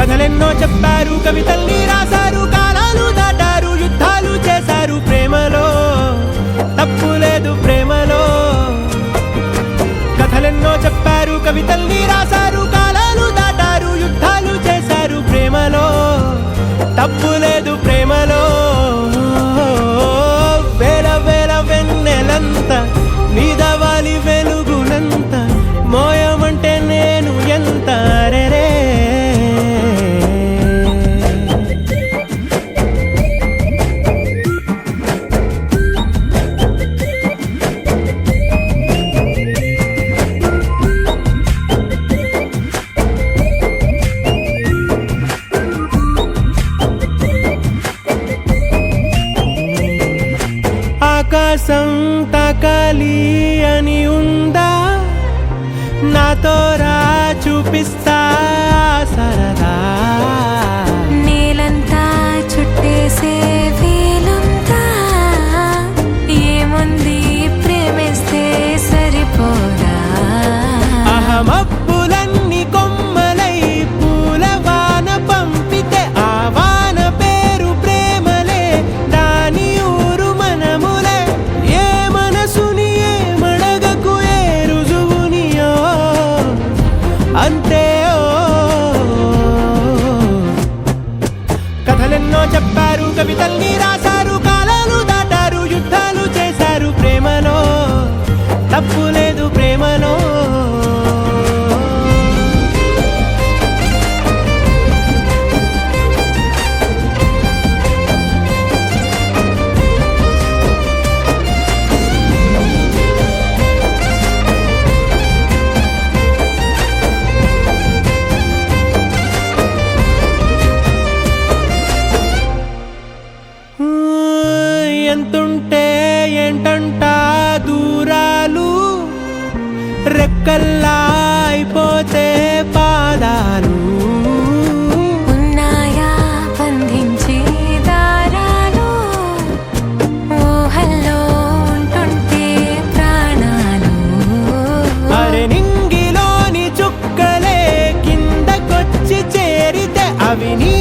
కథలెన్నో చెప్పారు, కవితల్ని రాశారు, కాలాలు దాటారు, యుద్ధాలు చేశారు ప్రేమలో, తప్పు లేదు ప్రేమలో. కథలెన్నో చెప్పారు, కవితల్ని రాశారు, కాలాలు దాటారు, యుద్ధాలు చేశారు ప్రేమలో, తప్పు లేదు ప్రేమలో. వేల వేల వెన్నెలంత నీదవాలి వెలుగునంత, మోయమంటే నేను ఎంత రే. ఆకాశం తాకాలి అని ఉందా, నాతో రా చూపిస్తా సరదా. నేలంతా చుట్టేసే వేలుందా, ఏముంది ప్రేమిస్తే సరిపోదా. అహమబ్బులన్నీ కొమ్మలై పూల వాన పంపితే, ఆ వాన పేరు ప్రేమలే, దాని ఊరు మనములే. ఏ మనసుని ఏ మడగకు, ఏ రుజువునియో అంతే. కథలెన్నో చెప్పారు, కవితల్ని రాశారు, కాలాలు దాటారు, యుద్ధాలు చేశారు ప్రేమలో, తప్పు లేదు ప్రేమలో. ఎంతుంటే ఏంటంట దూరాలు, రెక్కల్లా అయిపోతే పాదాలు. ఉన్నాయా బంధించే దారాలు, ఊహల్లో ఉంటుంటే ప్రాణాలు. అరే నింగిలోని చుక్కలే కిందకొచ్చి చేరితే, అవి నీ